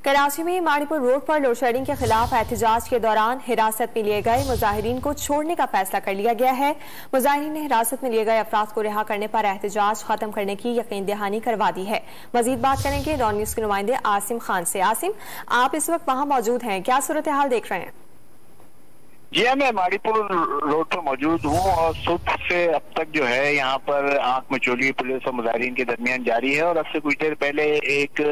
कराची में माड़ीपुर रोड पर load shedding के खिलाफ एहतजाज के दौरान हिरासत में लिए गए मुजाहिरीन को छोड़ने का फैसला कर लिया गया है। मुजाहिरीन ने हिरासत में लिए गए अफराद को रिहा करने पर एहतजाज खत्म करने की यकीन दहानी करवा दी है। मजीद बात करेंगे डॉन न्यूज के नुमाइंदे आसिम खान से। आसिम, आप इस वक्त वहां मौजूद हैं, क्या सूरत हाल देख रहे हैं? जी हाँ, मैं माड़ीपुर रोड पर मौजूद हूँ और सुबह से अब तक जो है यहाँ पर आंख मचोली पुलिस और मुजाहिरीन के दरमियान जारी है। और अब से कुछ देर पहले एक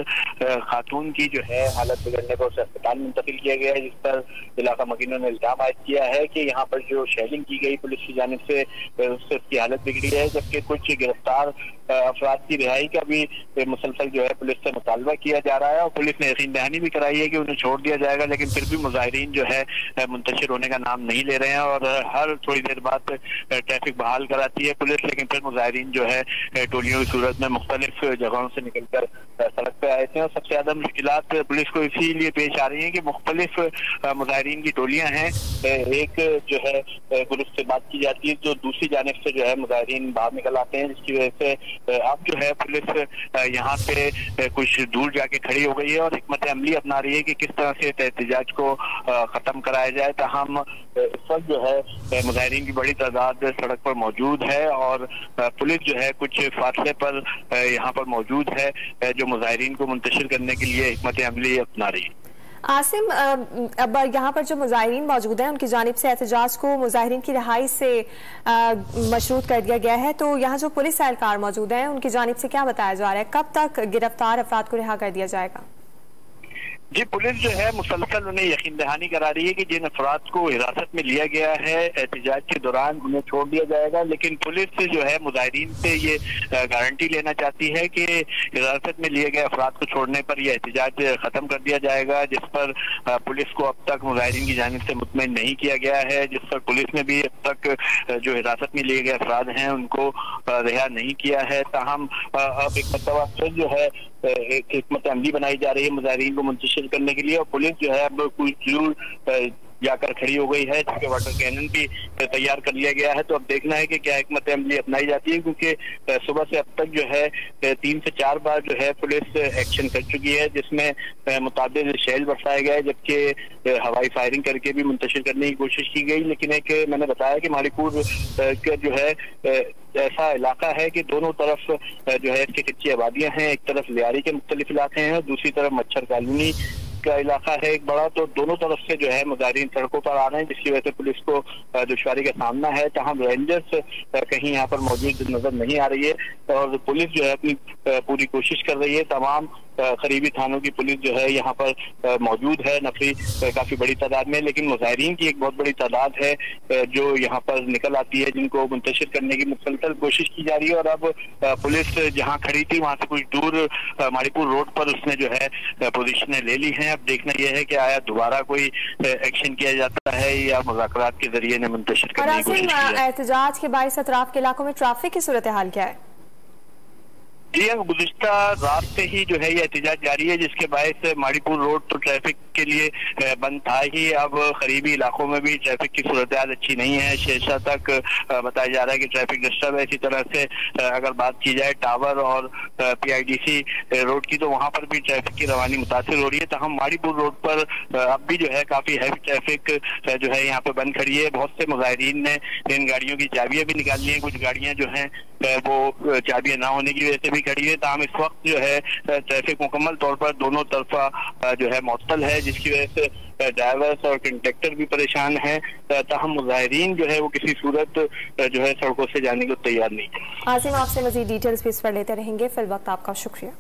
खातून की जो है हालत बिगड़ने पर उसे अस्पताल मुंतकिल किया गया है, जिस पर इलाका मकीनों ने इल्जाम आयद किया है कि यहाँ पर जो शेलिंग की गई पुलिस की जानिब से उससे उसकी हालत बिगड़ी है। जबकि कुछ गिरफ्तार अफराद की रिहाई का भी मुसलसल जो है पुलिस से मुतालबा किया जा रहा है और पुलिस ने यकीन दहानी भी कराई है कि उन्हें छोड़ दिया जाएगा। लेकिन फिर भी मुजाहिरीन जो है मुंतशिर होने का नाम नहीं ले रहे हैं और हर थोड़ी देर बाद ट्रैफिक बहाल कराती है पुलिस, लेकिन फिर मुजाहिरीन जो है टोलियों की सूरत में मुख्तलिफ जगहों से निकलकर सड़क पे आए थे। और सबसे ज्यादा मुश्किलात पुलिस को इसीलिए पेश आ रही है कि मुख्तलिफ मुजाहिरीन की टोलियां हैं। एक जो है पुलिस से बात की जाती है जो दूसरी जानिब से जो है मुजाहिरीन बाहर निकल आते हैं, जिसकी वजह से अब जो है पुलिस यहाँ पे कुछ दूर जाके खड़ी हो गई है और हिकमत अमली अपना रही है कि किस तरह से एहतजाज को खत्म कराया जाए। ताहम इस वक्त जो है मुजाहिरीन की बड़ी तादाद सड़क पर मौजूद है और पुलिस जो है कुछ फासले पर यहाँ पर मौजूद है जो मुजाहिरीन को मुंतशिर करने के लिए हिकमत अमली अपना रही है। आसिम, अब यहाँ पर जो मुजाहिरीन मौजूद हैं उनकी जानिब से एहतजाज को मुजाहिरीन की रिहाई से मशरूत कर दिया गया है, तो यहाँ जो पुलिस एहलकार मौजूद हैं उनकी जानिब से क्या बताया जा रहा है, कब तक गिरफ्तार अफराद को रिहा कर दिया जाएगा? जी, पुलिस जो है मुसलसल उन्हें यकीन दहानी करा रही है कि जिन अफराद को हिरासत में लिया गया है एहतजाज के दौरान उन्हें छोड़ दिया जाएगा। लेकिन पुलिस जो है मुजाहिरीन से ये गारंटी लेना चाहती है कि हिरासत में लिए गए अफराद को छोड़ने पर यह एहतजाज खत्म कर दिया जाएगा, जिस पर पुलिस को अब तक मुजाहिरीन की जानिब से मुतमईन नहीं किया गया है, जिस पर पुलिस ने भी अब तक जो हिरासत में लिए गए अफराद हैं उनको रिहा नहीं किया है। ताहम अब एक मरतबा फिर जो है एक हिकमत अमली बनाई जा रही है मुजाहिरीन को मुंतशिर करने के लिए और पुलिस जो है अब कुछ दूर जाकर खड़ी हो गई है, जिसके वाटर कैनन भी तैयार कर लिया गया है। तो अब देखना है कि क्या हिकमत अमली अपनाई जाती है, क्योंकि सुबह से अब तक जो है 3 से 4 बार जो है पुलिस एक्शन कर चुकी है, जिसमें मुताबिक शेल बरसाया गया है, जबकि हवाई फायरिंग करके भी मुंतशिर करने की कोशिश की गई। लेकिन एक मैंने बताया कि माड़ीपुर का जो है ऐसा इलाका है कि दोनों तरफ जो है इसकी कच्ची आबादियां हैं, एक तरफ लियारी के मुख्तलिफ इलाके हैं और दूसरी तरफ मच्छर कॉलोनी का इलाका है एक बड़ा। तो दोनों तरफ से जो है मुजाहिरीन सड़कों पर आ रहे हैं, जिसकी वजह से पुलिस को दुश्वारी का सामना है। तमाम रेंजर्स कहीं यहाँ पर मौजूद नजर नहीं आ रही है और पुलिस जो है अपनी पूरी कोशिश कर रही है। तमाम करीबी थानों की पुलिस जो है यहाँ पर मौजूद है, नफरी काफी बड़ी तादाद में, लेकिन मुजाहिरीन की एक बहुत बड़ी तादाद है जो यहाँ पर निकल आती है, जिनको मुंतशिर करने की मुसलसल कोशिश की जा रही है। और अब पुलिस जहाँ खड़ी थी वहां से कुछ दूर माड़ीपुर रोड पर उसने जो है पोजीशनें ले ली हैं। अब देखना यह है कि आया दोबारा कोई एक्शन किया जाता है या मुज़ाकरात के जरिए ने मुंतशिर करने की कोशिश की जाती है। एहतजाज के बाइस अतराफ के इलाकों में ट्रैफिक की सूरत हाल क्या है? जी हाँ, गुज़िश्ता रात से ही जो है ये एहतजाज जारी है, जिसके बायस माड़ीपुर रोड तो ट्रैफिक के लिए बंद था ही। अब करीबी इलाकों में भी ट्रैफिक की सूरत हाल अच्छी नहीं है। शेरशाह तक बताया जा रहा है कि ट्रैफिक डिस्टर्ब है। इसी तरह से अगर बात की जाए टावर और PIDC रोड की, तो वहाँ पर भी ट्रैफिक की रवानी मुतासिर हो रही है। तो हम माड़ीपुर रोड पर अब भी जो है काफी हैवी ट्रैफिक जो है यहाँ पे बंद खड़ी है। बहुत से मुजाहिरीन ने इन गाड़ियों की चाबियां भी निकाल ली है, कुछ गाड़ियां जो है वो चाबियां ना होने की वजह से भी खड़ी है। ताहम इस वक्त जो है ट्रैफिक मुकम्मल तौर पर दोनों तरफा जो है मुअत्तल है, जिसकी वजह से ड्राइवर्स और कंडक्टर भी परेशान है। ताहम मुजाहिरीन जो है वो किसी सूरत जो है सड़कों से जाने को तैयार नहीं है। आसिम, आपसे मजीद डिटेल्स भी इस पर लेते रहेंगे। फिल वक्त आपका शुक्रिया।